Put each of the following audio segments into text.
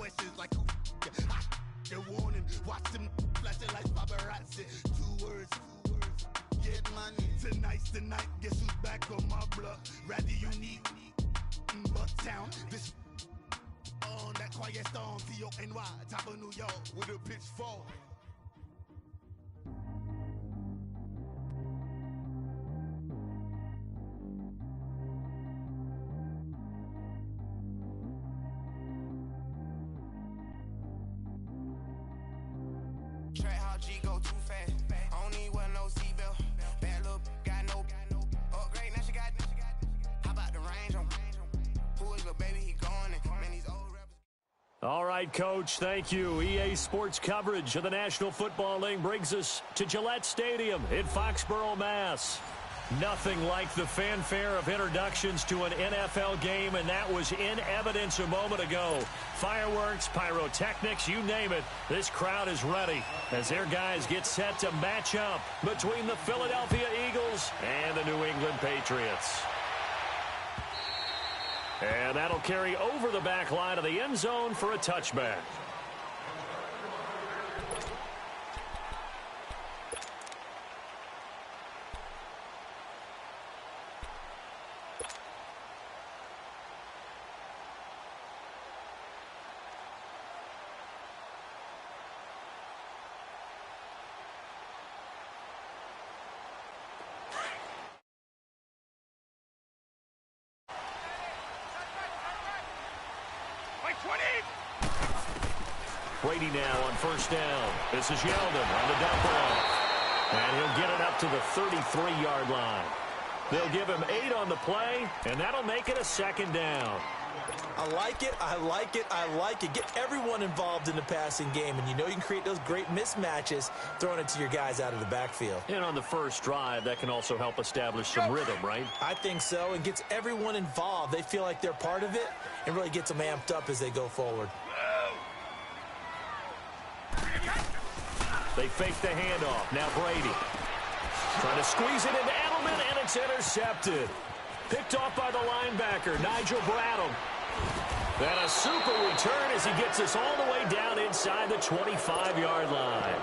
questions like who the warning. Watch them flashing like paparazzi. 2 words. Get money. Tonight's the night. Guess who's back on my block? Rather unique. Bucktown. This on that quiet storm. T-O-N-Y. Top of New York with a pitchfork. Track how G go too fast. I don't need one no seatbelt. Bad little got no upgrade. Now she got. How about the range on? Who is the baby? He going in. Man, these old rappers. All right, Coach, thank you. EA Sports coverage of the National Football League brings us to Gillette Stadium in Foxborough, Mass. Nothing like the fanfare of introductions to an NFL game, and that was in evidence a moment ago. Fireworks, pyrotechnics, you name it. This crowd is ready as their guys get set to match up between the Philadelphia Eagles and the New England Patriots. And that'll carry over the back line of the end zone for a touchback. Brady now on first down. This is Yeldon on the dump off. And he'll get it up to the 33-yard line. They'll give him 8 on the play, and that'll make it a second down. I like it, I like it, I like it. Get everyone involved in the passing game, and you know you can create those great mismatches throwing it to your guys out of the backfield. And on the first drive, that can also help establish some rhythm, right? I think so, and gets everyone involved. They feel like they're part of it, and really gets them amped up as they go forward. They fake the handoff. Now Brady. Trying to squeeze it into Edelman, and it's intercepted. Picked off by the linebacker, Nigel Bradham. And a super return as he gets us all the way down inside the 25-yard line.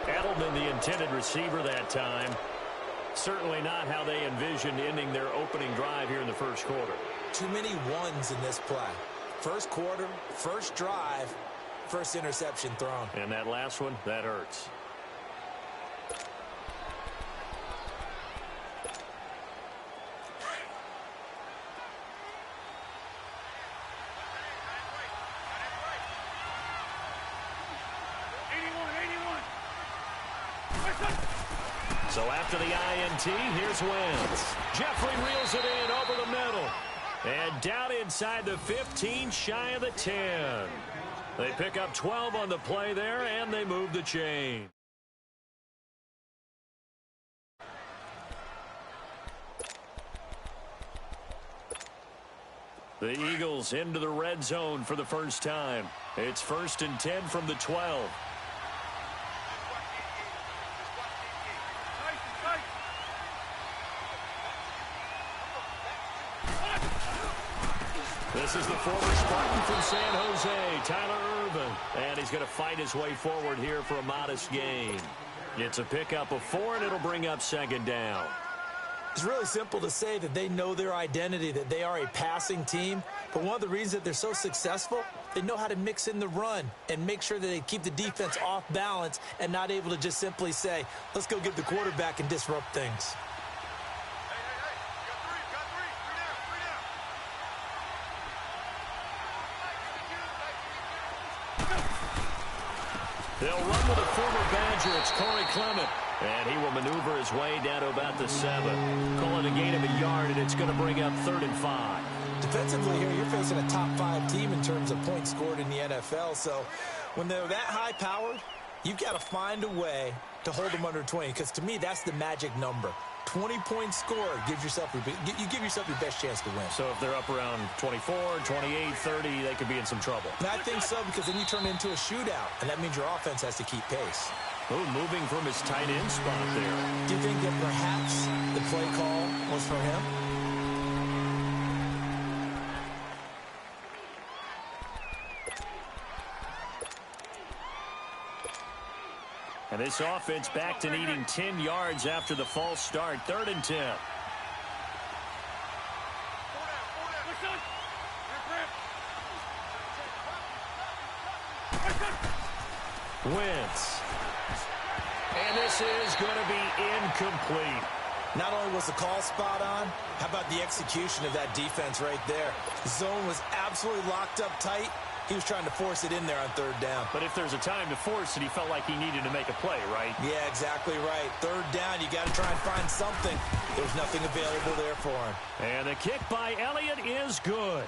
Edelman, the intended receiver that time. Certainly not how they envisioned ending their opening drive here in the first quarter. Too many ones in this play. First quarter, first drive, first interception thrown. And that last one, that hurts. So after the INT, here's Wentz. Jeffrey reels it in over the middle. And down inside the 15, shy of the 10. They pick up 12 on the play there, and they move the chain. The Eagles into the red zone for the first time. It's 1st and 10 from the 12. This is the former Spartan from San Jose, Tyler Ervin. And he's going to fight his way forward here for a modest gain. It's a pickup of 4, and it'll bring up 2nd down. It's really simple to say that they know their identity, that they are a passing team. But one of the reasons that they're so successful, they know how to mix in the run and make sure that they keep the defense off balance and not able to just simply say, let's go get the quarterback and disrupt things. They'll run with a former Badger. It's Corey Clement. And he will maneuver his way down to about the 7. Call it a gain of a yard, and it's going to bring up 3rd and 5. Defensively here, you're facing a top 5 team in terms of points scored in the NFL. So when they're that high-powered, you've got to find a way to hold them under 20. Because to me, that's the magic number. 20 points scored, you give yourself your best chance to win. So if they're up around 24, 28, 30, they could be in some trouble. And I think so, because then you turn it into a shootout, and that means your offense has to keep pace. Oh, moving from his tight end spot there. Do you think that perhaps the play call was for him? And this offense back to needing 10 yards after the false start. 3rd and 10. Wentz. And this is going to be incomplete. Not only was the call spot on, how about the execution of that defense right there? The zone was absolutely locked up tight. He was trying to force it in there on 3rd down. But if there's a time to force it, he felt like he needed to make a play, right? Yeah, exactly right. 3rd down, you got to try and find something. There's nothing available there for him. And the kick by Elliott is good.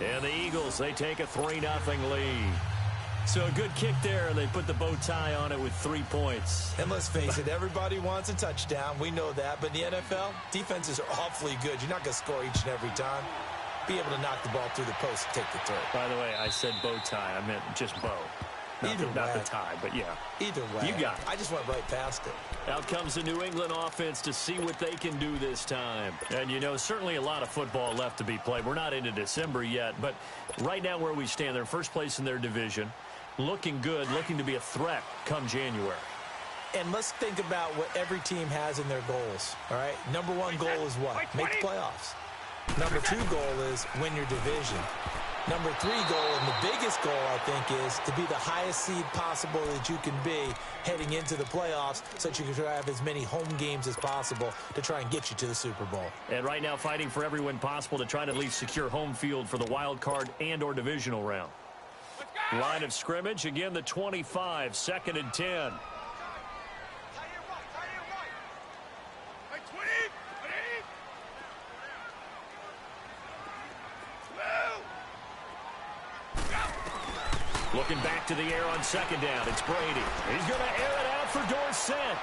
And the Eagles, they take a 3-0 lead. So a good kick there, and they put the bow tie on it with 3 points. And let's face it, everybody wants a touchdown. We know that. But in the NFL, defenses are awfully good. You're not going to score each and every time. Be able to knock the ball through the post and take the throw. By the way, I said bow tie. I meant just bow. Not the tie, but yeah. Either way. You got it. I just went right past it. Out comes the New England offense to see what they can do this time. And, you know, certainly a lot of football left to be played. We're not into December yet, but right now where we stand, they're first place in their division. Looking good, looking to be a threat come January. And let's think about what every team has in their goals, all right? Number 1 goal is what? Make the playoffs. Number 2 goal is win your division. Number 3 goal, and the biggest goal, I think, is to be the highest seed possible that you can be heading into the playoffs so that you can have as many home games as possible to try and get you to the Super Bowl. And right now fighting for every win possible to try to at least secure home field for the wild card and or divisional round. Line of scrimmage, again the 25, 2nd and 10. Looking back to the air on 2nd down. It's Brady. He's going to air it out for Dorsett.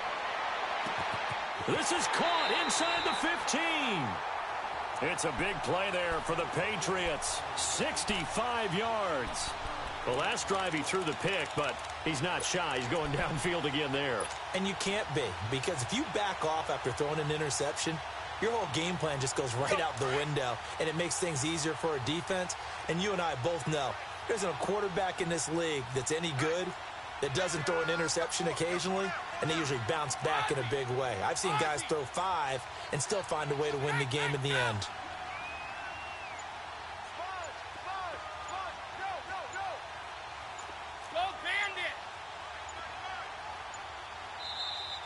This is caught inside the 15. It's a big play there for the Patriots. 65 yards. The last drive he threw the pick, but he's not shy. He's going downfield again there. And you can't be, because if you back off after throwing an interception, your whole game plan just goes right out the window, and it makes things easier for a defense. And you and I both know there isn't a quarterback in this league that's any good that doesn't throw an interception occasionally, and they usually bounce back in a big way. I've seen guys throw 5 and still find a way to win the game in the end.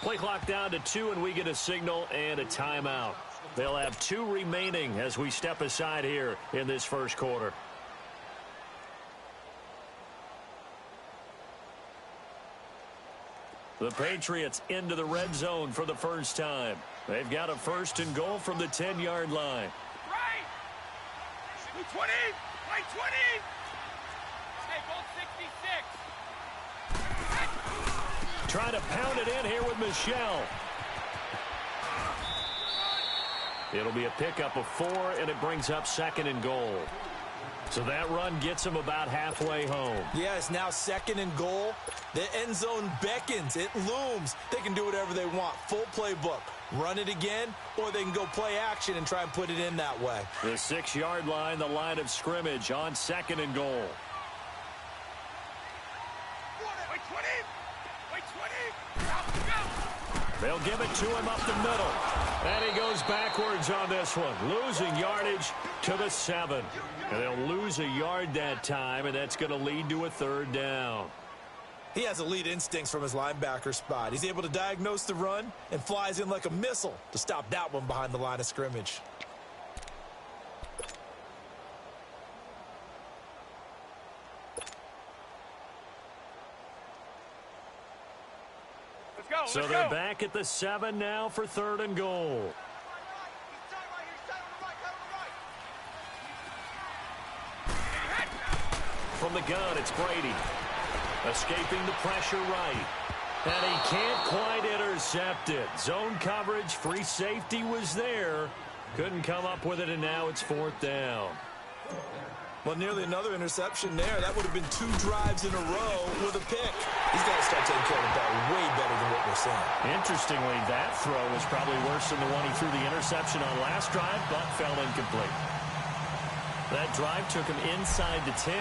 Play clock down to 2, and we get a signal and a timeout. They'll have 2 remaining as we step aside here in this first quarter. The Patriots into the red zone for the first time. They've got a 1st and goal from the 10-yard line. Right! 20! Right 20! Hey, both 66! Trying to pound it in here with Michelle. It'll be a pickup of 4, and it brings up 2nd and goal. So that run gets them about halfway home. Yeah, it's now 2nd and goal. The end zone beckons. It looms. They can do whatever they want. Full playbook. Run it again, or they can go play action and try and put it in that way. The 6-yard line, the line of scrimmage on 2nd and goal. They'll give it to him up the middle. And he goes backwards on this one, losing yardage to the 7. And they'll lose a yard that time, and that's going to lead to a 3rd down. He has elite instincts from his linebacker spot. He's able to diagnose the run and flies in like a missile to stop that one behind the line of scrimmage. So they're back at the 7 now for 3rd and goal. From the gun, it's Brady. Escaping the pressure right. And he can't quite intercept it. Zone coverage, free safety was there. Couldn't come up with it, and now it's 4th down. Well, nearly another interception there. That would have been 2 drives in a row with a pick. He's got to start taking care of the ball way better than what we're seeing. Interestingly, that throw was probably worse than the one he threw the interception on last drive, but fell incomplete. That drive took him inside the 10.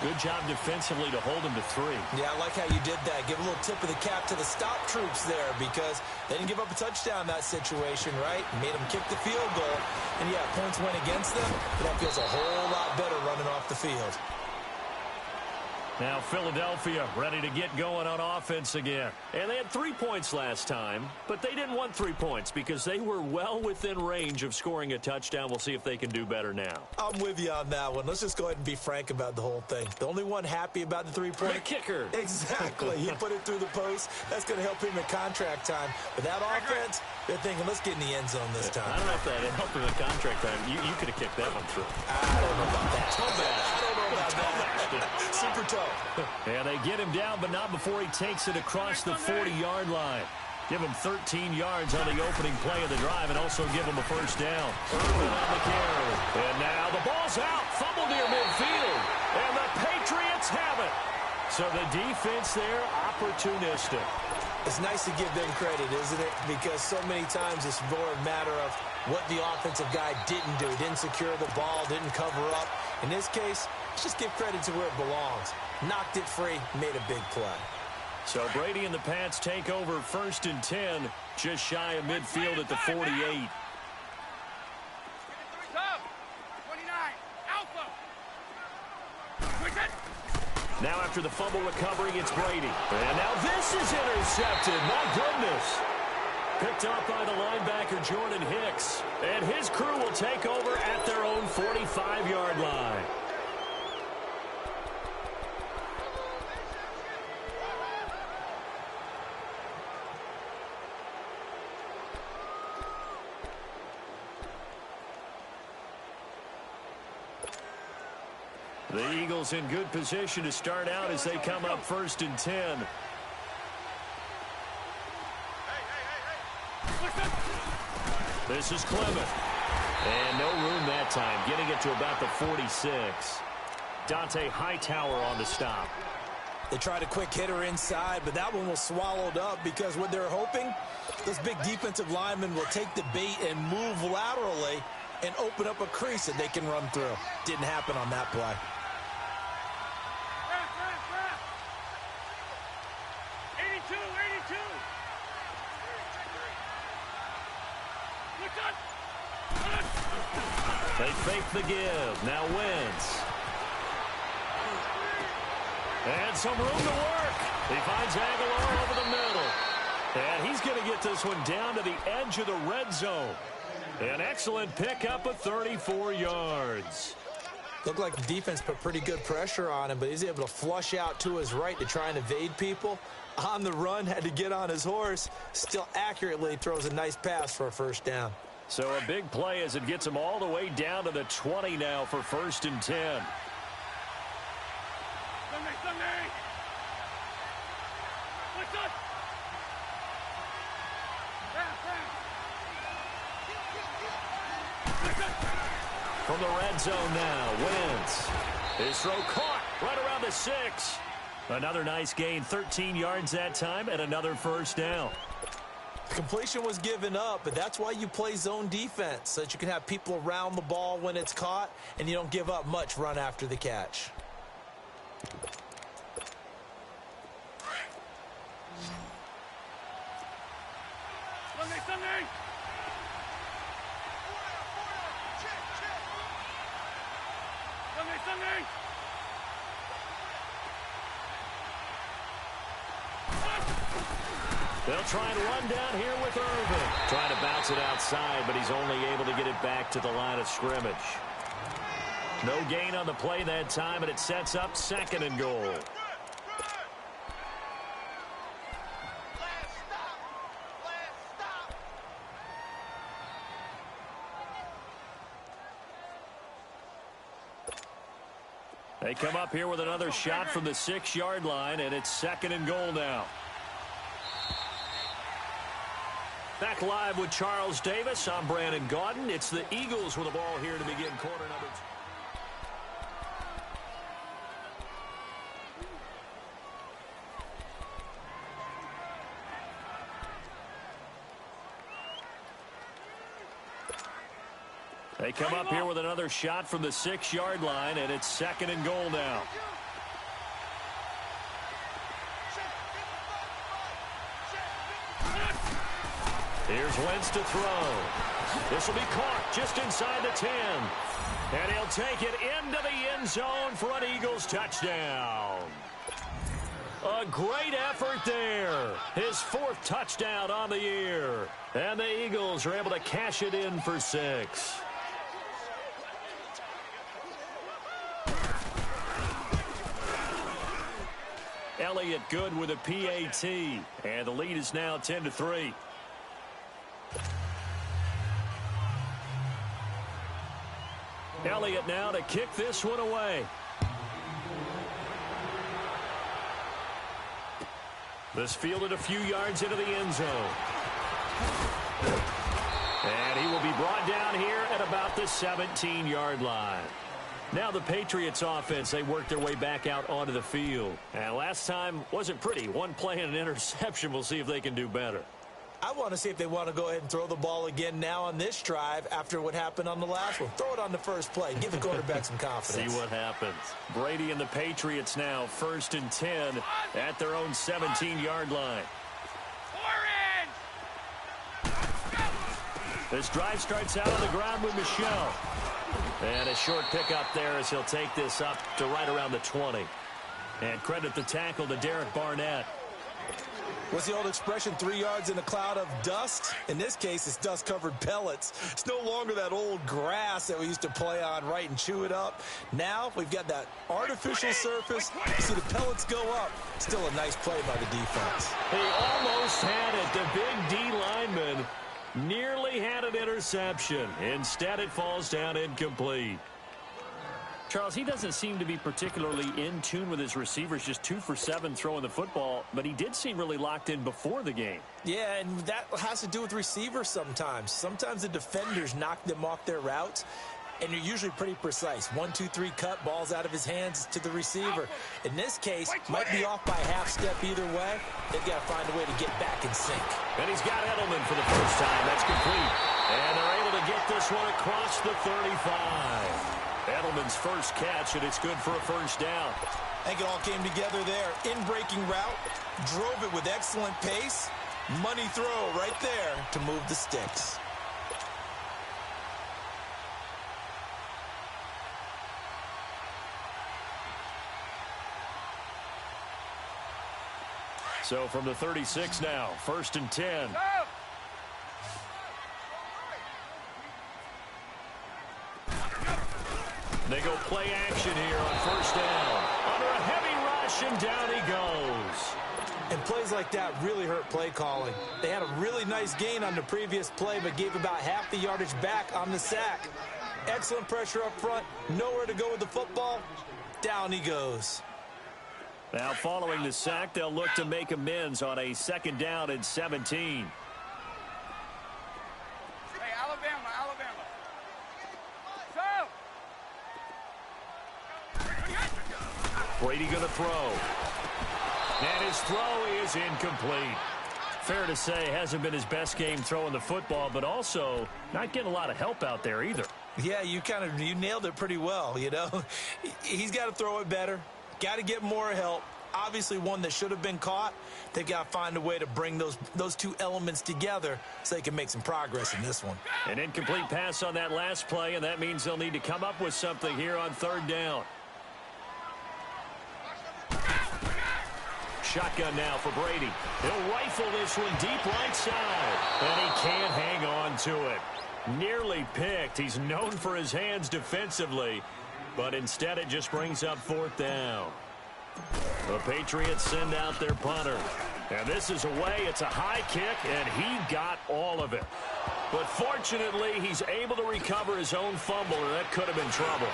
Good job defensively to hold him to 3. Yeah, I like how you did that. Give a little tip of the cap to the stop troops there because they didn't give up a touchdown in that situation, right? Made them kick the field goal. And, yeah, points went against them, but that feels a whole lot better running off the field. Now Philadelphia ready to get going on offense again. And they had 3 points last time, but they didn't want 3 points because they were well within range of scoring a touchdown. We'll see if they can do better now. I'm with you on that one. Let's just go ahead and be frank about the whole thing. The only one happy about the three-point... The kicker. Exactly. He put it through the post. That's going to help him in contract time. But that offense, they're thinking, let's get in the end zone this time. I don't know if that helped him in contract time. You could have kicked that one through. I don't know about that. Toe bash. I don't know about that. Super tough. And they get him down, but not before he takes it across the 40-yard line. Give him 13 yards on the opening play of the drive and also give him a first down. Irvin on the carry. And now the ball's out. Fumble near midfield. And the Patriots have it. So the defense there, opportunistic. It's nice to give them credit, isn't it? Because so many times it's more a matter of what the offensive guy didn't do. Didn't secure the ball, didn't cover up. In this case, let's just give credit to where it belongs. Knocked it free, made a big play. So Brady and the Pats take over 1st and 10, just shy of midfield at the 48. 29, Alpha. Now after the fumble recovery, it's Brady. And now this is intercepted. My goodness. Picked up by the linebacker, Jordan Hicks. And his crew will take over at their own 45-yard line. The Eagles in good position to start out as they come up 1st and 10. This is Clement. And no room that time, getting it to about the 46. Dante Hightower on the stop. They tried a quick hitter inside, but that one was swallowed up because what they're hoping, this big defensive lineman will take the bait and move laterally and open up a crease that they can run through. Didn't happen on that play. 82. They fake the give. Now Wentz. And some room to work. He finds Aguilar over the middle. And he's going to get this one down to the edge of the red zone. An excellent pickup of 34 yards. Looked like the defense put pretty good pressure on him, but he's able to flush out to his right to try and evade people. On the run, had to get on his horse. Still accurately throws a nice pass for a first down. So a big play as it gets him all the way down to the 20 now for 1st and 10. Sunday. What's up? From the red zone now, Wentz. His throw caught right around the 6. Another nice gain, 13 yards that time, and another first down. Completion was given up, but that's why you play zone defense, so that you can have people around the ball when it's caught, and you don't give up much run after the catch. Sunday. Sunday. They'll try and run down here with Irvin. Trying to bounce it outside, but he's only able to get it back to the line of scrimmage. No gain on the play that time, and it sets up 2nd and goal. They come up here with another shot from the 6-yard line, and it's 2nd and goal now. Back live with Charles Davis. I'm Brandon Gaudin. It's the Eagles with the ball here to begin quarter number 2. They come up here with another shot from the 6-yard line, and it's 2nd and goal now. Here's Wentz to throw. This will be caught just inside the 10. And he'll take it into the end zone for an Eagles touchdown. A great effort there. His 4th touchdown on the year. And the Eagles are able to cash it in for 6. Elliott good with a PAT. And the lead is now 10-3. Elliott now to kick this one away. This fielded a few yards into the end zone. And he will be brought down here at about the 17-yard line. Now the Patriots offense, they work their way back out onto the field. And last time wasn't pretty. One play and an interception. We'll see if they can do better. I want to see if they want to go ahead and throw the ball again now on this drive after what happened on the last one. Throw it on the first play. Give the quarterback some confidence. See what happens. Brady and the Patriots now 1st and 10 at their own 17-yard line. This drive starts out on the ground with Michel. And a short pickup there as he'll take this up to right around the 20. And credit the tackle to Derek Barnett. What's the old expression, 3 yards in a cloud of dust? In this case, it's dust-covered pellets. It's no longer that old grass that we used to play on, right, and chew it up. Now we've got that artificial surface. You see the pellets go up. Still a nice play by the defense. He almost had it. The big D lineman nearly had an interception. Instead, it falls down incomplete. Charles, he doesn't seem to be particularly in tune with his receivers, just 2 for 7 throwing the football, but he did seem really locked in before the game. Yeah, and that has to do with receivers sometimes. Sometimes the defenders knock them off their routes, and you're usually pretty precise. 1, 2, 3 cut, balls out of his hands to the receiver. In this case, might be off by half step either way. They've got to find a way to get back in sync. And he's got Edelman for the first time. That's complete. And they're able to get this one across the 35. Edelman's first catch, and it's good for a first down. I think it all came together there. In-breaking route, drove it with excellent pace. Money throw right there to move the sticks. So from the 36 now, 1st and 10. They go play action here on first down. Under a heavy rush, and down he goes. And plays like that really hurt play calling. They had a really nice gain on the previous play, but gave about half the yardage back on the sack. Excellent pressure up front. Nowhere to go with the football. Down he goes. Now following the sack, they'll look to make amends on a 2nd down and 17. Hey, Alabama. Brady going to throw. And his throw is incomplete. Fair to say, hasn't been his best game throwing the football, but also not getting a lot of help out there either. Yeah, you nailed it pretty well, you know. He's got to throw it better. Got to get more help. Obviously one that should have been caught. They got to find a way to bring those two elements together so they can make some progress in this one. An incomplete pass on that last play, and that means they'll need to come up with something here on 3rd down. Shotgun now for Brady. He'll rifle this one deep right side, and he can't hang on to it. Nearly picked. He's known for his hands defensively, but instead it just brings up 4th down. The Patriots send out their punter. And this is away. It's a high kick, and he got all of it. But fortunately, he's able to recover his own fumble, and that could have been trouble.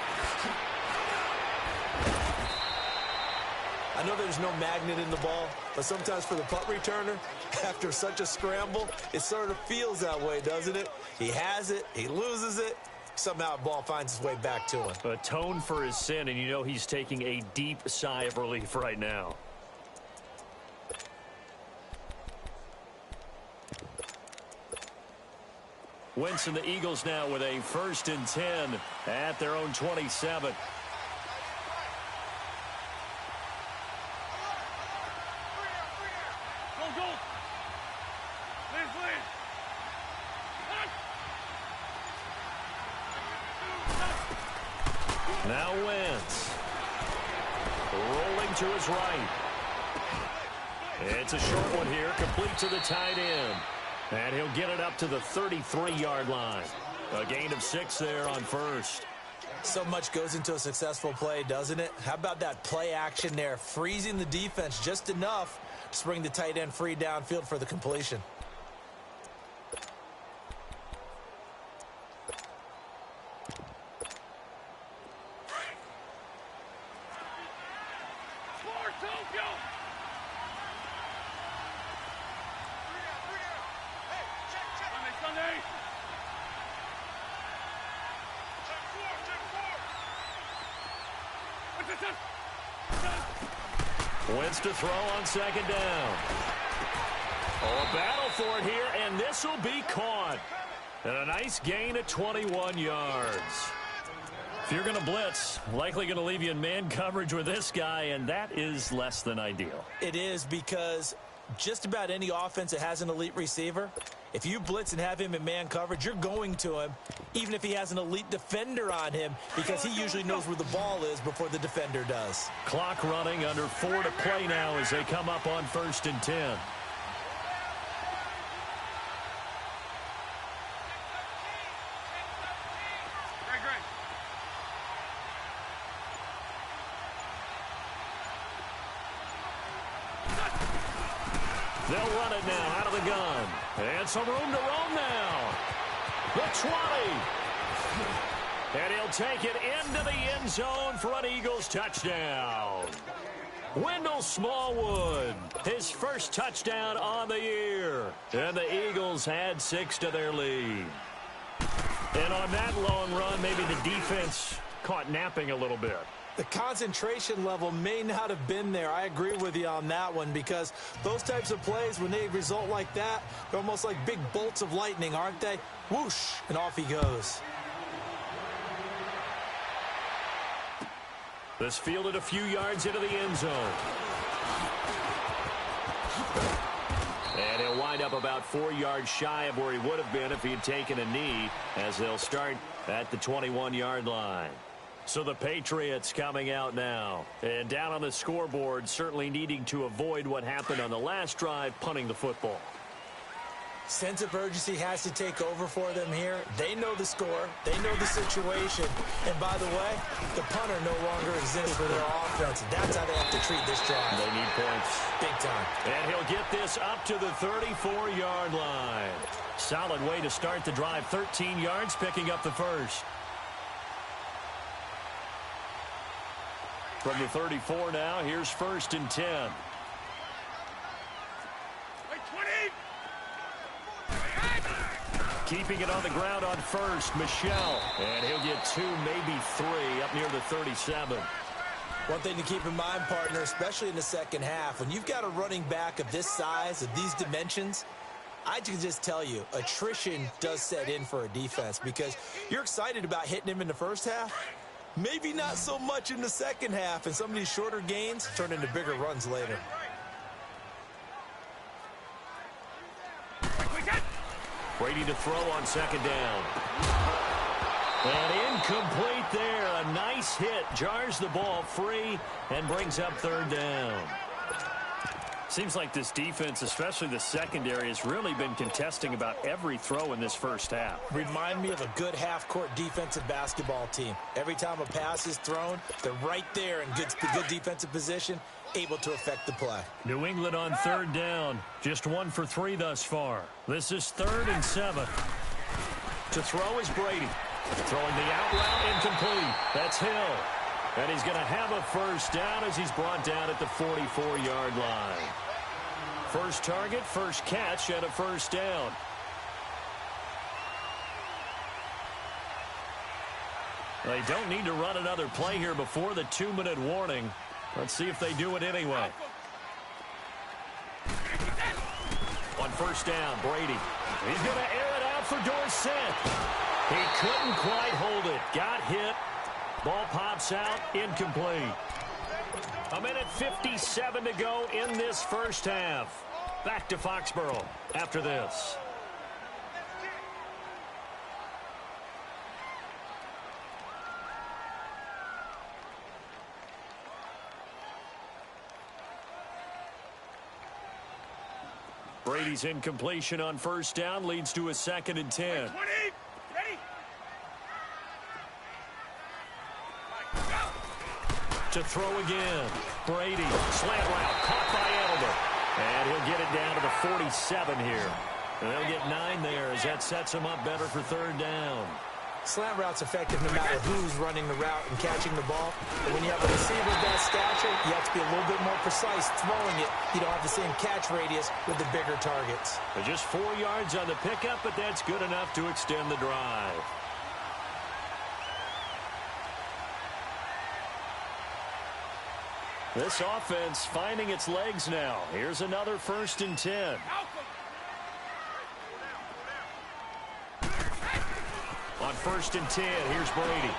I know there's no magnet in the ball, but sometimes for the punt returner, after such a scramble, it sort of feels that way, doesn't it? He has it, he loses it, somehow the ball finds its way back to him. Atone for his sin, and you know he's taking a deep sigh of relief right now. Wentz and the Eagles now with a 1st and 10 at their own 27. Now Wentz. Rolling to his right. It's a short one here, complete to the tight end. And he'll get it up to the 33-yard line. A gain of 6 there on 1st. So much goes into a successful play, doesn't it? How about that play action there, freezing the defense just enough to bring the tight end free downfield for the completion. Wentz to throw on 2nd down. Oh, a battle for it here, and this will be caught. And a nice gain of 21 yards. If you're going to blitz, likely going to leave you in man coverage with this guy, and that is less than ideal. It is, because just about any offense that has an elite receiver, if you blitz and have him in man coverage, you're going to him, even if he has an elite defender on him, because he usually knows where the ball is before the defender does. Clock running, under 4 to play now as they come up on 1st and 10. They'll run it now out of the gun. And some room to roam now. The 20. And he'll take it into the end zone for an Eagles touchdown. Wendell Smallwood, his 1st touchdown on the year. And the Eagles add 6 to their lead. And on that long run, maybe the defense caught napping a little bit. The concentration level may not have been there. I agree with you on that one, because those types of plays, when they result like that, they're almost like big bolts of lightning, aren't they? Whoosh, and off he goes. This fielded a few yards into the end zone. And he'll wind up about 4 yards shy of where he would have been if he had taken a knee, as they'll start at the 21-yard line. So the Patriots coming out now. And down on the scoreboard, certainly needing to avoid what happened on the last drive, punting the football. Sense of urgency has to take over for them here. They know the score. They know the situation. And by the way, the punter no longer exists for their offense. That's how they have to treat this drive. They need points. Big time. And he'll get this up to the 34-yard line. Solid way to start the drive. 13 yards, picking up the 1st. From the 34 now, here's 1st and 10. Keeping it on the ground on 1st, Michelle. And he'll get 2, maybe 3, up near the 37. One thing to keep in mind, partner, especially in the second half, when you've got a running back of this size, of these dimensions, I can just tell you, attrition does set in for a defense, because you're excited about hitting him in the first half. Maybe not so much in the second half, and some of these shorter gains turn into bigger runs later. Brady to throw on 2nd down. And incomplete there. A nice hit. Jars the ball free and brings up 3rd down. Seems like this defense, especially the secondary, has really been contesting about every throw in this first half. Remind me of a good half-court defensive basketball team. Every time a pass is thrown, they're right there in good defensive position, able to affect the play. New England on 3rd down. Just 1 for 3 thus far. This is 3rd and 7. To throw is Brady. Throwing the out route, incomplete. That's Hill. And he's going to have a 1st down as he's brought down at the 44-yard line. First target, first catch, and a 1st down. They don't need to run another play here before the 2-minute warning. Let's see if they do it anyway. On 1st down, Brady. He's going to air it out for Dorsett. He couldn't quite hold it. Got hit. Ball pops out. Incomplete. 1:57 to go in this first half. Back to Foxborough after this. Brady's incompletion on first down leads to a 2nd and 10. To throw again. Brady, slant route, caught by Edelman. And he'll get it down to the 47 here. And they'll get 9 there as that sets him up better for 3rd down. Slant route's effective no matter who's running the route and catching the ball. But when you have a receiver of that stature, you have to be a little bit more precise throwing it. You don't have the same catch radius with the bigger targets. But just 4 yards on the pickup, but that's good enough to extend the drive. This offense finding its legs now. Here's another 1st and 10. On 1st and 10, here's Brady.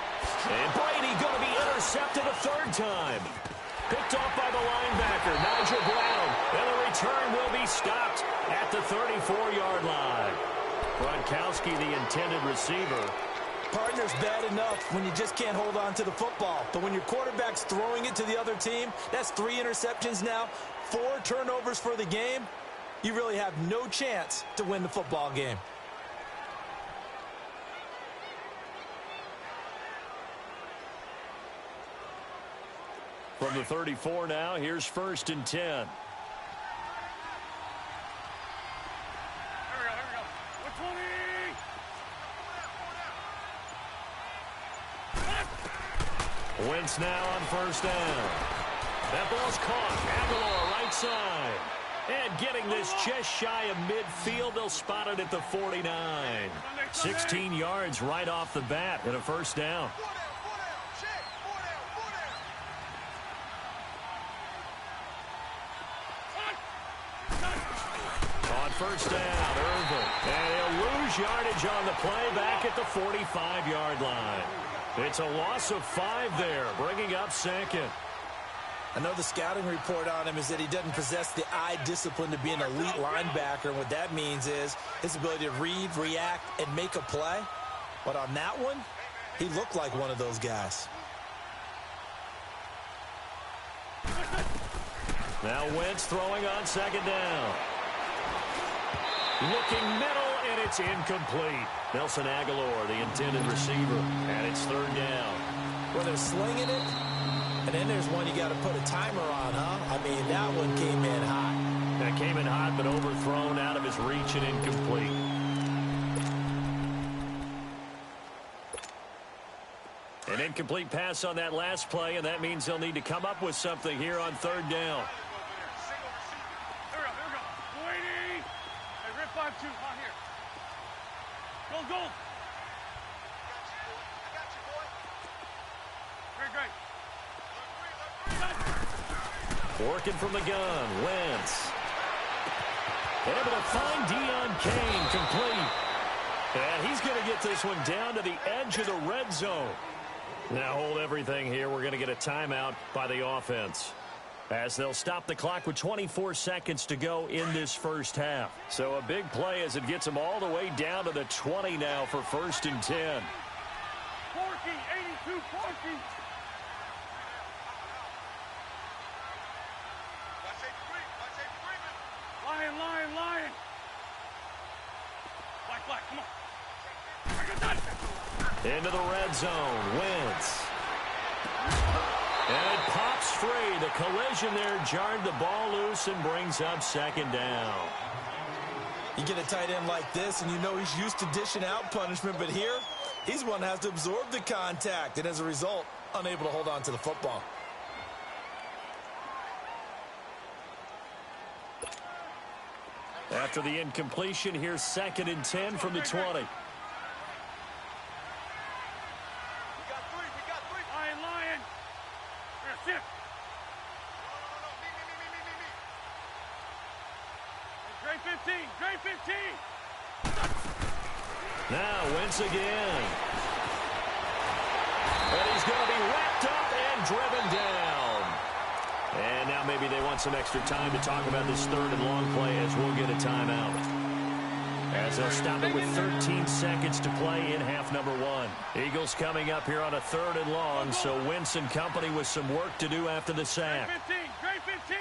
And Brady going to be intercepted a 3rd time. Picked off by the linebacker, Nigel Brown. And the return will be stopped at the 34-yard line. Gronkowski, the intended receiver. Partner's bad enough when you just can't hold on to the football. But when your quarterback's throwing it to the other team, that's 3 interceptions now, 4 turnovers for the game. You really have no chance to win the football game. From the 34 now, here's 1st and 10. Here we go. 120. Wentz now on 1st down. That ball's caught. Aguilar right side. And getting this just shy of midfield, they'll spot it at the 49. 16 yards right off the bat and a 1st down. On 1st down, Irvin. And he'll lose yardage on the play back at the 45-yard line. It's a loss of 5 there, bringing up 2nd. I know the scouting report on him is that he doesn't possess the eye discipline to be an elite linebacker. And what that means is his ability to read, react, and make a play. But on that one, he looked like one of those guys. Now Wentz throwing on 2nd down. Looking middle, and it's incomplete. Nelson Aguilar, the intended receiver, and it's 3rd down. Well, they're slinging it, and then there's one you got to put a timer on, huh? I mean, that one came in hot. That came in hot, but overthrown out of his reach and incomplete. An incomplete pass on that last play, and that means they'll need to come up with something here on 3rd down. Here we go. 280. Hey, rip 5-2. On here. Go. I got you, boy. Great. Working from the gun, Wentz. Able to find Deion Kane, complete. And he's going to get this one down to the edge of the red zone. Now hold everything here. We're going to get a timeout by the offense, as they'll stop the clock with 24 seconds to go in this first half. So a big play as it gets them all the way down to the 20 now for 1st and 10. Porky, 82, Porky. Lion. Black, come on. Into the red zone, Wentz. And it pops free. The collision there jarred the ball loose and brings up 2nd down. You get a tight end like this, and you know he's used to dishing out punishment, but here, he's one that has to absorb the contact, and as a result, unable to hold on to the football. After the incompletion, here's 2nd and 10 from the 20. We got three. Lion. Here, sit. No. Me. Gray 15. Now Wentz again. And he's going to be wrapped up and driven down. And now maybe they want some extra time to talk about this third and long play as we'll get a timeout. As they'll stop it with 13 seconds to play in half number one. Eagles coming up here on a third and long, so Wentz and company with some work to do after the sack. Great 15.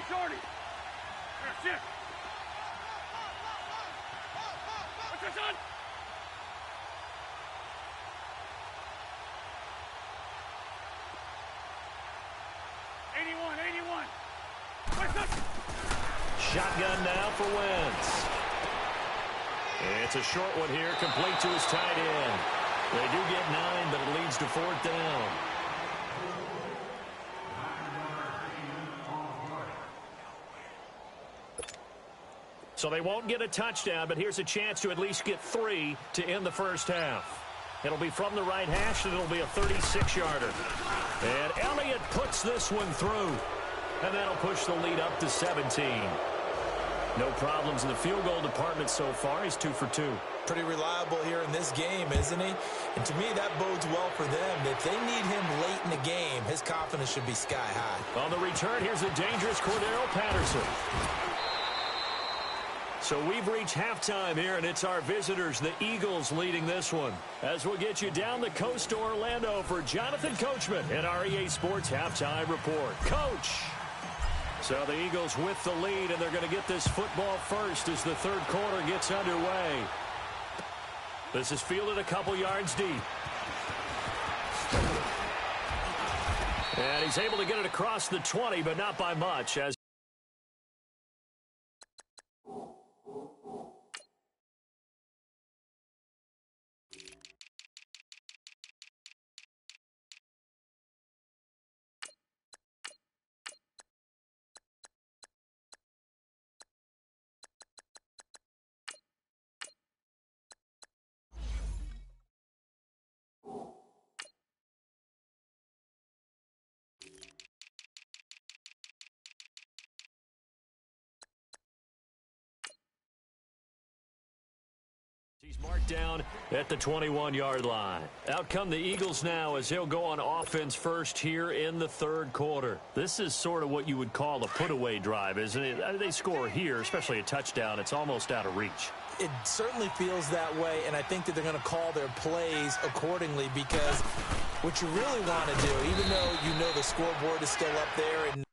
Shorty. That's it. What's this on? Shotgun now for Wentz. It's a short one here, complete to his tight end. They do get 9, but it leads to 4th down. So they won't get a touchdown, but here's a chance to at least get 3 to end the first half. It'll be from the right hash, and it'll be a 36-yarder. And Elliott puts this one through. And that'll push the lead up to 17. No problems in the field goal department so far. He's 2 for 2. Pretty reliable here in this game, isn't he? And to me, that bodes well for them. If they need him late in the game, his confidence should be sky high. On the return, here's the dangerous Cordero Patterson. So we've reached halftime here, and it's our visitors, the Eagles, leading this one. As we'll get you down the coast to Orlando for Jonathan Coachman in our EA Sports Halftime Report. Coach! So the Eagles with the lead, and they're going to get this football first as the third quarter gets underway. This is fielded a couple yards deep. And he's able to get it across the 20, but not by much. As he's marked down at the 21-yard line. Out come the Eagles now as he'll go on offense first here in the third quarter. This is sort of what you would call a put-away drive, isn't it? They score here, especially a touchdown. It's almost out of reach. It certainly feels that way, and I think that they're going to call their plays accordingly because what you really want to do, even though you know the scoreboard is still up there and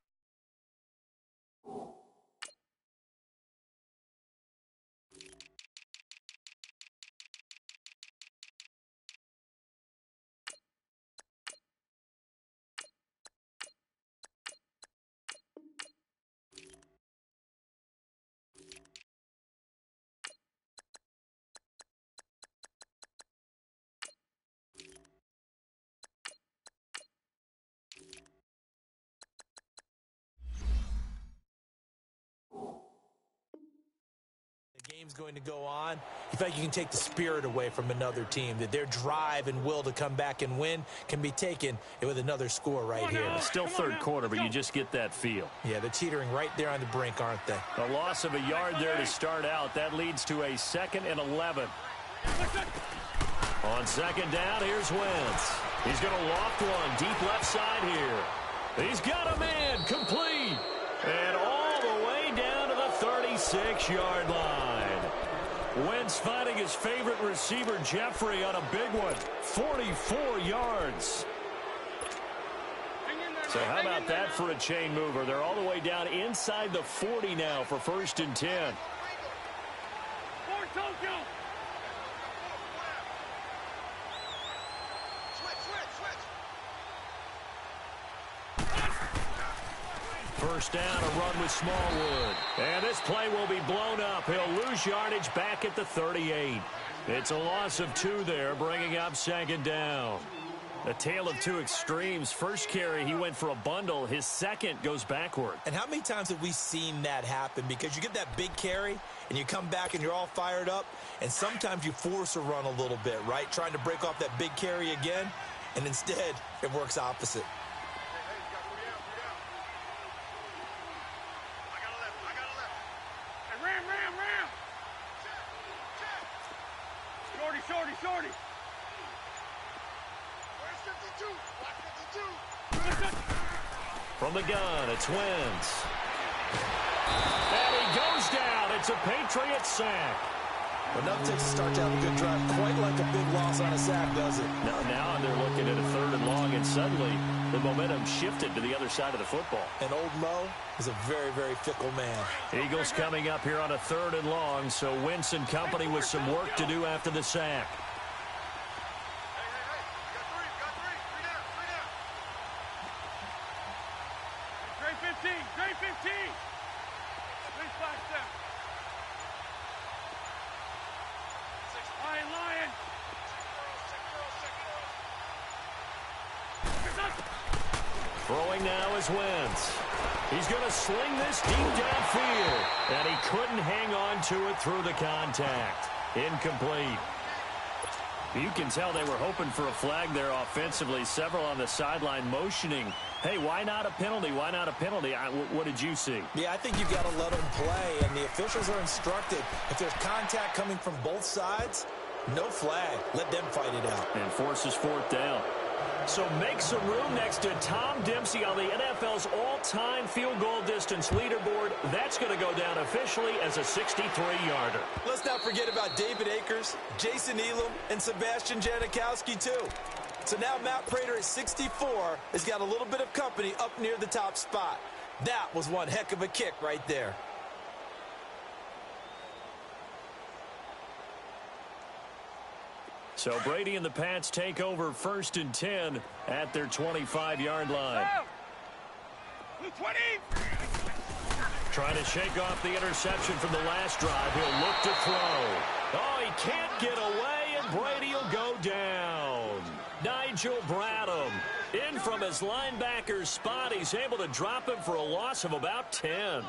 game's going to go on, you feel like you can take the spirit away from another team, that their drive and will to come back and win can be taken with another score right here. It's still third quarter, but you just get that feel. Yeah, they're teetering right there on the brink, aren't they? A loss of a yard there to start out. That leads to a 2nd and 11. On second down, here's Wentz. He's going to loft one deep left side here. He's got a man complete. And all the way down to the 36-yard line. Wentz finding his favorite receiver, Jeffrey, on a big one. 44 yards. So how about that for a chain mover? They're all the way down inside the 40 now for 1st and 10. First down, a run with Smallwood. And this play will be blown up. He'll lose yardage back at the 38. It's a loss of 2 there, bringing up 2nd down. A tale of two extremes. First carry, he went for a bundle. His second goes backward. And how many times have we seen that happen? Because you get that big carry, and you come back and you're all fired up, and sometimes you force a run a little bit, right? Trying to break off that big carry again, and instead it works opposite. shorty. Where's 52? Black 52. From the gun, it's Wentz. And he goes down. It's a Patriot sack. Well, nothing takes a start to have a good drive quite like a big loss on a sack, does it? Now they're looking at a 3rd and long, and suddenly the momentum shifted to the other side of the football. And old Mo is a very, very fickle man. Eagles coming up here on a 3rd and long, so Wentz and company with some work to do after the sack. Trey 15. Trey 15. Please flash them. Lion. Throwing now is Wentz. He's going to sling this deep downfield. And he couldn't hang on to it through the contact. Incomplete. You can tell they were hoping for a flag there offensively. Several on the sideline motioning. Hey, why not a penalty? Why not a penalty? What did you see? Yeah, I think you've got to let them play. And the officials are instructed, if there's contact coming from both sides, no flag. Let them fight it out. And forces 4th down. So make some room next to Tom Dempsey on the NFL's all-time field goal distance leaderboard. That's going to go down officially as a 63-yarder. Let's not forget about David Akers, Jason Elam, and Sebastian Janikowski, too. So now Matt Prater at 64 has got a little bit of company up near the top spot. That was one heck of a kick right there. So Brady and the Pats take over 1st and 10 at their 25-yard line. 20. Trying to shake off the interception from the last drive. He'll look to throw. Oh, he can't get away, and Brady will go down. Nigel Bradham in from his linebacker's spot. He's able to drop him for a loss of about 10.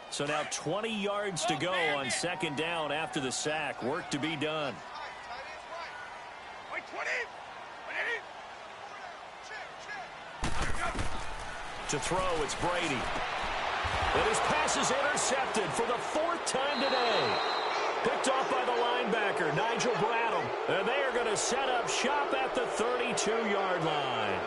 So now 20 yards to go on 2nd down after the sack. Work to be done. To throw, it's Brady. And his pass is intercepted for the 4th time today. Picked off by the linebacker, Nigel Bradham. And they are going to set up shop at the 32-yard line.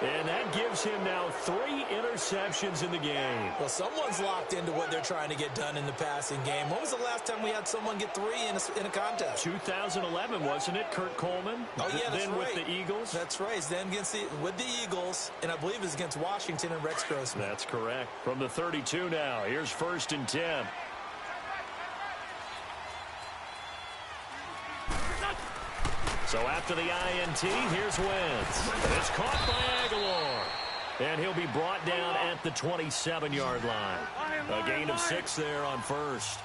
And that gives him now 3 interceptions in the game. Well, someone's locked into what they're trying to get done in the passing game. When was the last time we had someone get 3 in a contest? 2011, wasn't it? Kurt Coleman? Oh, yeah, that's then right. with the Eagles? That's right. Then with the Eagles, and I believe it was against Washington and Rex Grossman. That's correct. From the 32 now, here's 1st and 10. So after the INT, here's Wentz. It's caught by Aguilar. And he'll be brought down at the 27-yard line. A gain of 6 there on 1st.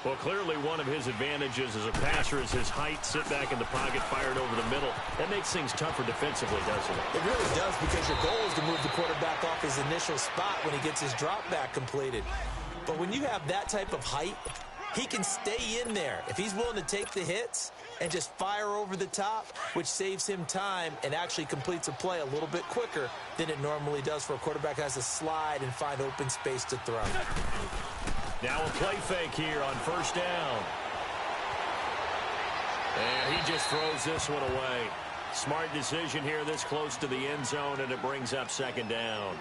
Well, clearly one of his advantages as a passer is his height. Sit back in the pocket, fired over the middle. That makes things tougher defensively, doesn't it? It really does, because your goal is to move the quarterback off his initial spot when he gets his drop back completed. But when you have that type of height, he can stay in there. If he's willing to take the hits and just fire over the top, which saves him time and actually completes a play a little bit quicker than it normally does for a quarterback who has to slide and find open space to throw. Now a play fake here on 1st down. And he just throws this one away. Smart decision here this close to the end zone, and it brings up 2nd down.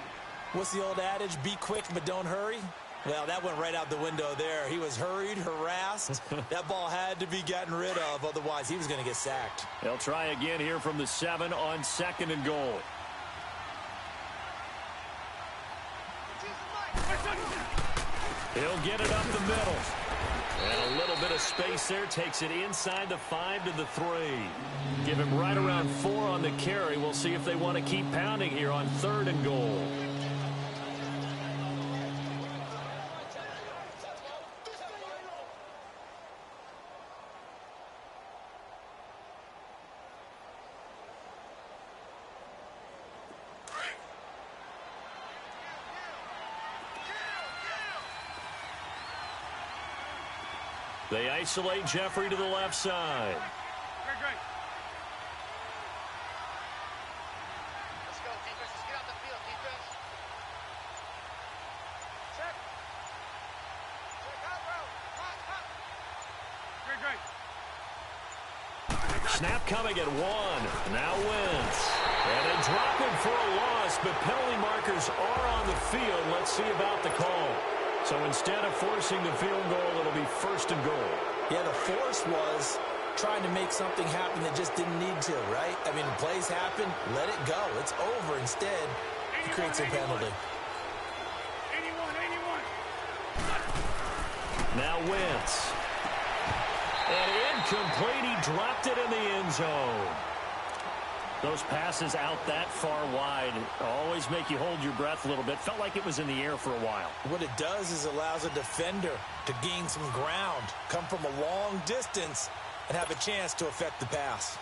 What's the old adage? Be quick, but don't hurry. Well, that went right out the window there. He was hurried, harassed. That ball had to be gotten rid of, otherwise he was going to get sacked. They'll try again here from the 7 on 2nd and goal. He'll get it up the middle. And a little bit of space there. Takes it inside the 5 to the 3. Give him right around 4 on the carry. We'll see if they want to keep pounding here on 3rd and goal. They isolate Jeffrey to the left side. Great. Let's go, defense. Let's get out the field, defense. Check. Snap coming at 1. Now Wentz. And they drop him for a loss, but penalty markers are on the field. Let's see about the call. So instead of forcing the field goal, it'll be 1st and goal. Yeah, the force was trying to make something happen that just didn't need to, right? I mean, plays happen, let it go. It's over. Instead, he creates a penalty. 81. Now Wentz. And incomplete. He dropped it in the end zone. Those passes out that far wide always make you hold your breath a little bit. Felt like it was in the air for a while. What it does is allows a defender to gain some ground, come from a long distance, and have a chance to affect the pass.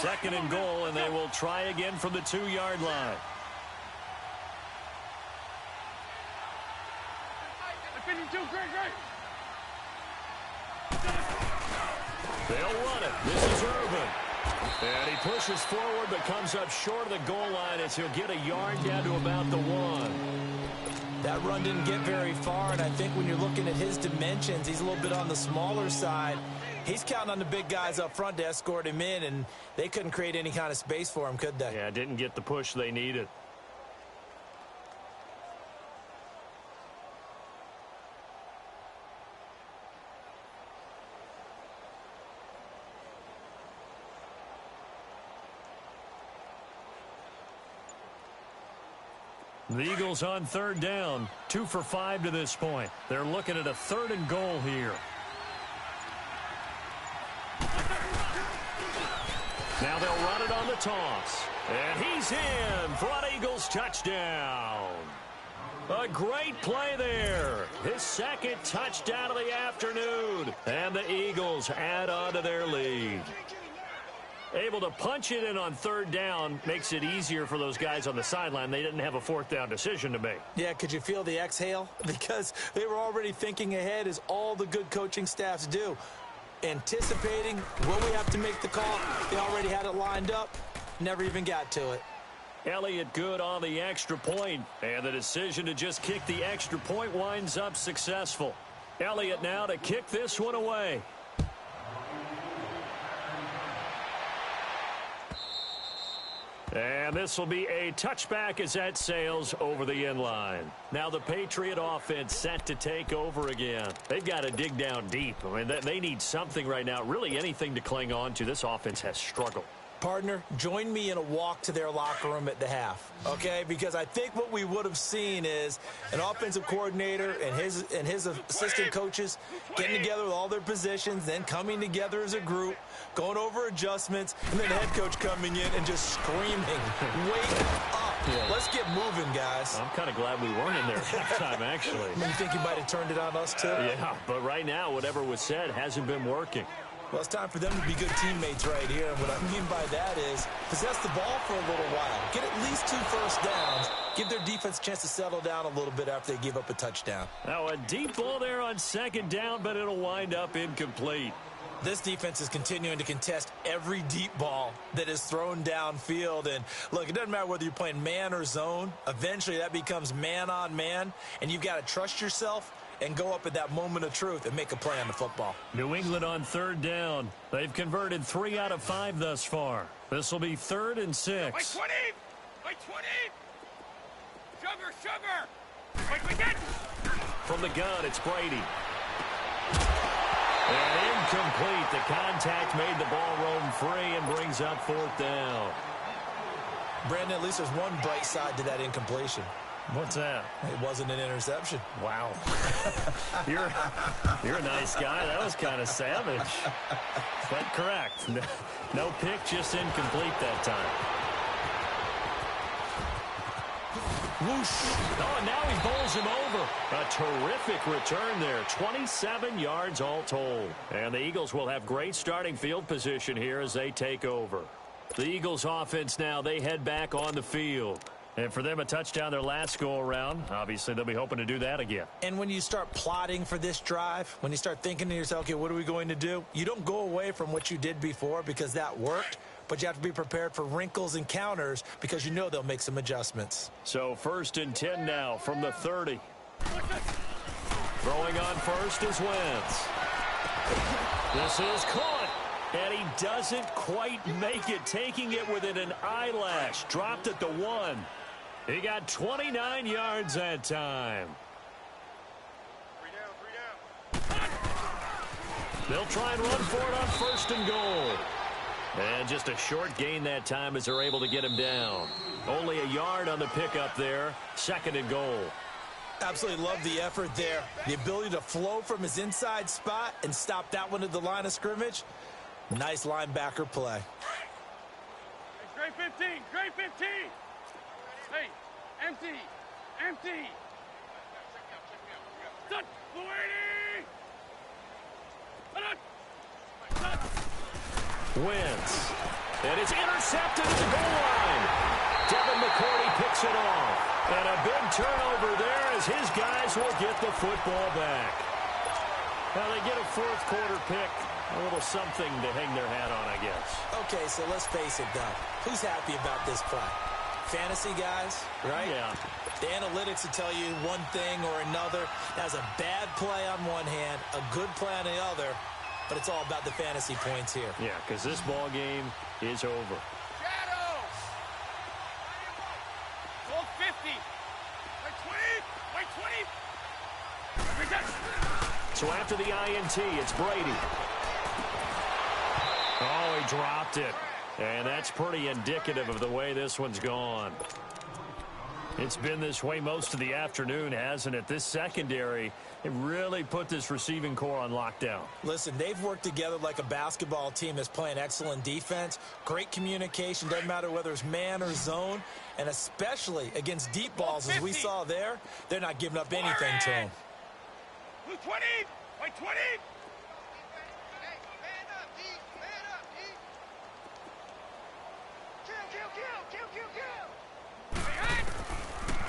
2nd and goal, and they will try again from the 2-yard line. They'll run it. This is Urban. And he pushes forward but comes up short of the goal line as he'll get a yard down to about the 1. That run didn't get very far, and I think when you're looking at his dimensions, he's a little bit on the smaller side. He's counting on the big guys up front to escort him in, and they couldn't create any kind of space for him, could they? Yeah, didn't get the push they needed. The Eagles on 3rd down, 2 for 5 to this point. They're looking at a 3rd and goal here. Now they'll run it on the toss. And he's in for an Eagles touchdown. A great play there. His 2nd touchdown of the afternoon. And the Eagles add on to their lead. Able to punch it in on 3rd down makes it easier for those guys on the sideline. They didn't have a 4th down decision to make. Yeah, could you feel the exhale? Because they were already thinking ahead, as all the good coaching staffs do. Anticipating what we have to make the call. They already had it lined up. Never even got to it. Elliott good on the extra point. And the decision to just kick the extra point winds up successful. Elliott now to kick this one away. And this will be a touchback as that sails over the end line. Now the Patriot offense set to take over again. They've got to dig down deep. I mean, they need something right now, really anything to cling on to. This offense has struggled. Partner, join me in a walk to their locker room at the half, okay? Because I think what we would have seen is an offensive coordinator and his assistant coaches getting together with all their positions, then coming together as a group, going over adjustments, and then the head coach coming in and just screaming, wake up. Yeah. Let's get moving, guys. I'm kind of glad we weren't in there at halftime, actually. You think you might have turned it on us, too? Yeah, but right now, whatever was said hasn't been working. Well, it's time for them to be good teammates right here. And what I mean by that is possess the ball for a little while. Get at least 2 first downs. Give their defense a chance to settle down a little bit after they give up a touchdown. Now a deep ball there on 2nd down, but it'll wind up incomplete. This defense is continuing to contest every deep ball that is thrown downfield. And, look, it doesn't matter whether you're playing man or zone. Eventually that becomes man on man, and you've got to trust yourself and go up at that moment of truth and make a play on the football. New England on 3rd down. They've converted 3 out of 5 thus far. This will be 3rd and 6. By 20! By 20! Sugar! Wait, get! From the gun, it's Brady. And incomplete. The contact made the ball roam free and brings up 4th down. Brandon, at least there's one bright side to that incompletion. What's that? It wasn't an interception. Wow. You're a nice guy. That was kind of savage. But correct. No pick, just incomplete that time. Whoosh. Oh, and now he bowls him over. A terrific return there. 27 yards all told. And the Eagles will have great starting field position here as they take over. The Eagles offense now, they head back on the field. And for them, a touchdown their last go-around. Obviously, they'll be hoping to do that again. And when you start plotting for this drive, when you start thinking to yourself, okay, what are we going to do? You don't go away from what you did before because that worked, but you have to be prepared for wrinkles and counters because you know they'll make some adjustments. So 1st and 10 now from the 30. Throwing on first is Wentz. This is caught, and he doesn't quite make it, taking it within an eyelash. Dropped at the 1. He got 29 yards that time. 3 down. They'll try and run for it on 1st and goal. And just a short gain that time as they're able to get him down. Only a yard on the pickup there. 2nd and goal. Absolutely love the effort there. The ability to flow from his inside spot and stop that one at the line of scrimmage. Nice linebacker play. Hey, grade 15, grade 15. Hey, empty, empty. Touch, Luady. Wins. And it's intercepted at the goal line. Devin McCourty picks it off. And a big turnover there as his guys will get the football back. Now they get a 4th quarter pick. A little something to hang their hat on, I guess. Okay, so let's face it, though. Who's happy about this play? Fantasy guys, right? Yeah. The analytics will tell you one thing or another. That's a bad play on one hand, a good play on the other, but it's all about the fantasy points here. Yeah, because this ball game is over. Shadows. Goal 50. Wait 20. Wait 20. So after the INT, it's Brady. Oh, he dropped it. And that's pretty indicative of the way this one's gone. It's been this way most of the afternoon, hasn't it? This secondary, it really put this receiving core on lockdown. Listen, they've worked together like a basketball team that's playing excellent defense. Great communication, doesn't matter whether it's man or zone. And especially against deep balls, as we saw there, they're not giving up anything to them. 20. Wait 20.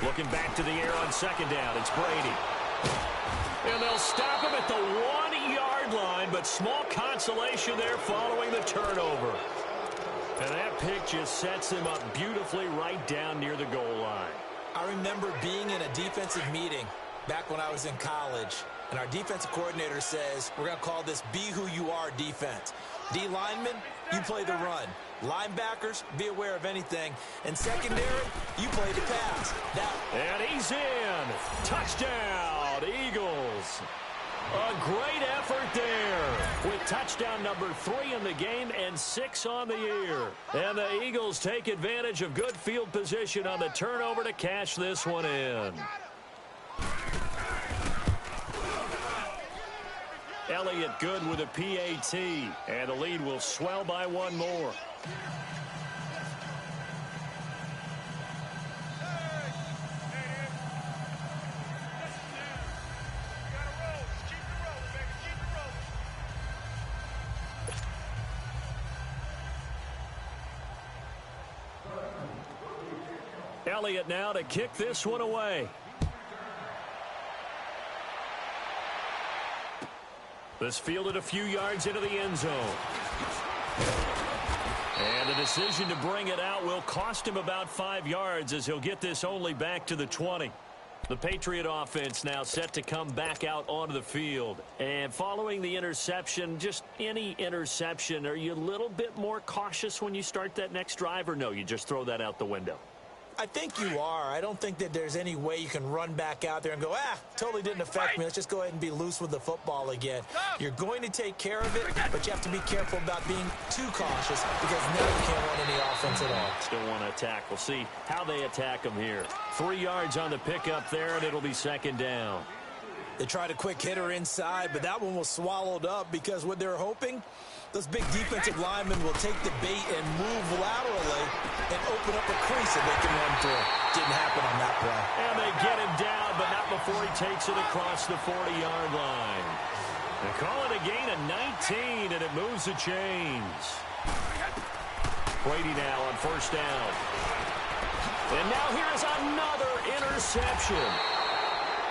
Looking back to the air on 2nd down, it's Brady. And they'll stop him at the 1-yard line, but small consolation there following the turnover. And that pick just sets him up beautifully right down near the goal line. I remember being in a defensive meeting back when I was in college, and our defensive coordinator says, we're going to call this Be Who You Are defense. D linemen, you play the run. Linebackers, be aware of anything. And secondary, you play the pass. And he's in. Touchdown, Eagles. A great effort there with touchdown number 3 in the game and 6 on the year. And the Eagles take advantage of good field position on the turnover to cash this one in. Elliott good with a PAT, and the lead will swell by 1 more. Elliott now to kick this one away. This fielded a few yards into the end zone. And the decision to bring it out will cost him about 5 yards as he'll get this only back to the 20. The Patriot offense now set to come back out onto the field. And following the interception, just any interception, are you a little bit more cautious when you start that next drive, or no, you just throw that out the window? I think you are. I don't think that there's any way you can run back out there and go, totally didn't affect me. Let's just go ahead and be loose with the football again. You're going to take care of it, but you have to be careful about being too cautious because now you can't run any offense at all. Still want to attack. We'll see how they attack them here. 3 yards on the pickup there, and it'll be 2nd down. They tried a quick hitter inside, but that one was swallowed up because what they're hoping, those big defensive linemen will take the bait and move laterally and open up a crease that they can run through. Didn't happen on that play. And they get him down, but not before he takes it across the 40-yard line. They call it a gain of 19, and it moves the chains. Brady now on 1st down. And now here's another interception.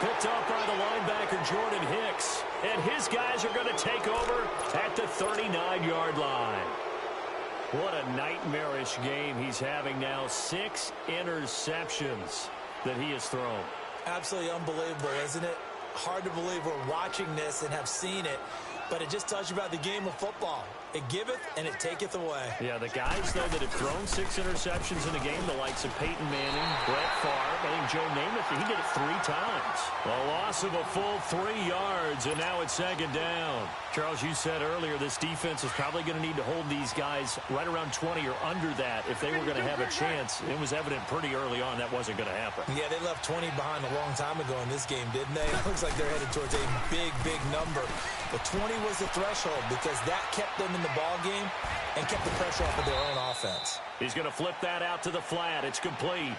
Picked up by the linebacker, Jordan Hicks. And his guys are going to take over at the 39-yard line. What a nightmarish game he's having now. 6 interceptions that he has thrown. Absolutely unbelievable, isn't it? Hard to believe we're watching this and have seen it. But it just tells you about the game of football. It giveth and it taketh away. Yeah, the guys, though, that have thrown 6 interceptions in the game, the likes of Peyton Manning, Brett Favre, I think Joe Namath, he did it 3 times. A loss of a full 3 yards, and now it's second down. Charles, you said earlier this defense is probably going to need to hold these guys right around 20 or under that if they were going to have a chance. It was evident pretty early on that wasn't going to happen. Yeah, they left 20 behind a long time ago in this game, didn't they? It looks like they're headed towards a big, big number. But 20 was the threshold because that kept them in the ball game and kept the pressure off of their own offense. He's going to flip that out to the flat. It's complete.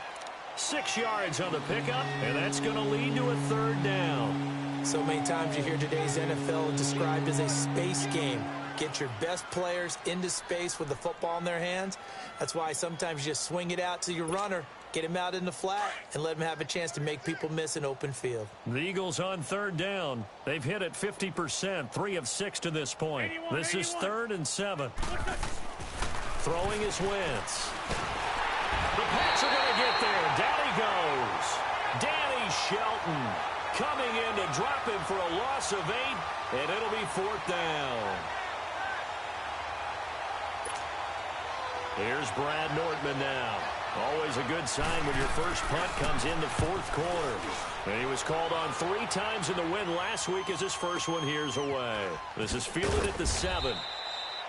6 yards on the pickup, and that's going to lead to a third down. So many times you hear today's NFL described as a space game. Get your best players into space with the football in their hands. That's why sometimes you just swing it out to your runner, get him out in the flat, and let him have a chance to make people miss an open field. The Eagles on third down. They've hit it 50%, 3 of 6 to this point. This is 3rd and 7. Throwing is Wentz. The Pats are going to get there. Down he goes. Danny Shelton coming in to drop him for a loss of 8, and it'll be 4th down. Here's Brad Nortman now. Always a good sign when your first punt comes in the 4th quarter. And he was called on 3 times in the win last week as his first one here's away. This is fielded at the 7.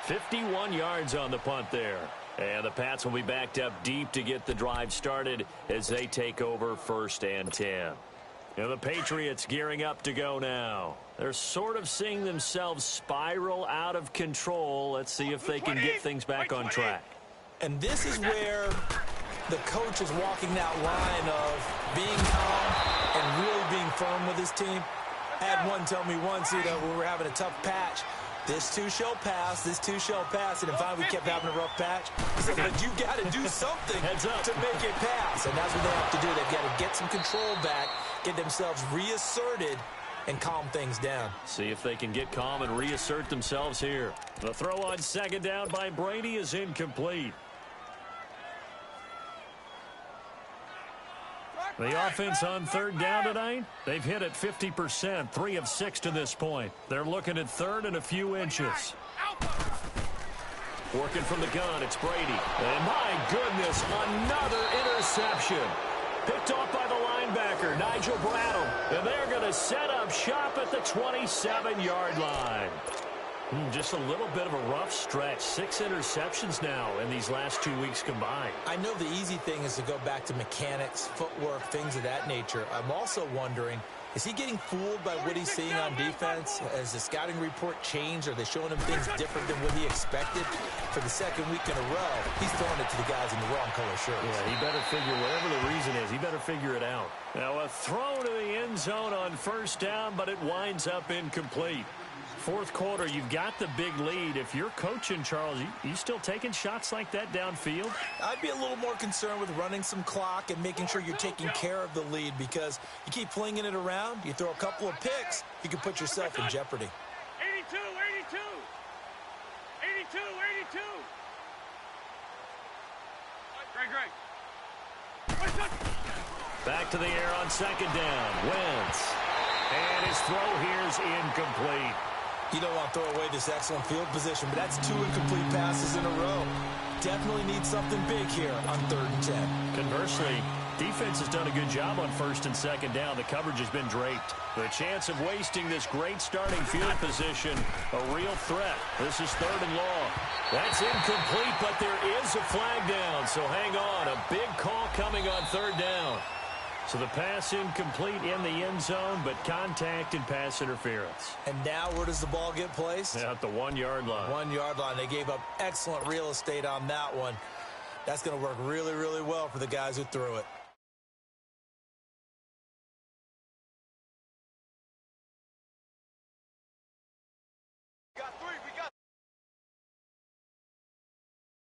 51 yards on the punt there. And the Pats will be backed up deep to get the drive started as they take over 1st and 10. And the Patriots gearing up to go now. They're sort of seeing themselves spiral out of control. Let's see if they can get things back on track. And this is where the coach is walking that line of being calm and really being firm with his team. I had one tell me once, when we were having a tough patch, this too shall pass, this too shall pass, and finally we kept having a rough patch. He said, but you got to do something to make it pass, and that's what they have to do. They've got to get some control back, get themselves reasserted, and calm things down. See if they can get calm and reassert themselves here. The throw on 2nd down by Brady is incomplete. The offense on 3rd down tonight, they've hit it 50%, 3 of 6 to this point. They're looking at 3rd and a few inches. Working from the gun, it's Brady. And my goodness, another interception. Picked off by the linebacker, Nigel Bradham. And they're going to set up shop at the 27-yard line. Just a little bit of a rough stretch. 6 interceptions now in these last 2 weeks combined. I know the easy thing is to go back to mechanics, footwork, things of that nature. I'm also wondering, is he getting fooled by what he's seeing on defense? Has the scouting report changed? Are they showing him things different than what he expected? For the 2nd week in a row, he's throwing it to the guys in the wrong color shirts. Yeah, he better figure, whatever the reason is, he better figure it out. Now a throw to the end zone on 1st down, but it winds up incomplete. 4th quarter, you've got the big lead. If you're coaching, Charles, you still taking shots like that downfield? I'd be a little more concerned with running some clock and making sure you're taking care of the lead, because you keep flinging it around, you throw a couple of picks, you can put yourself in jeopardy. 82, 82. 82, 82. Great. Back to the air on 2nd down. Wentz. And his throw here is incomplete. You don't want to throw away this excellent field position, but that's 2 incomplete passes in a row. Definitely need something big here on 3rd and 10. Conversely, defense has done a good job on 1st and 2nd down. The coverage has been draped. The chance of wasting this great starting field position, a real threat. This is 3rd and long. That's incomplete, but there is a flag down, so hang on. A big call coming on 3rd down. So the pass incomplete in the end zone, but contact and pass interference. And now where does the ball get placed? At the 1-yard line. 1-yard line. They gave up excellent real estate on that one. That's going to work really, really well for the guys who threw it.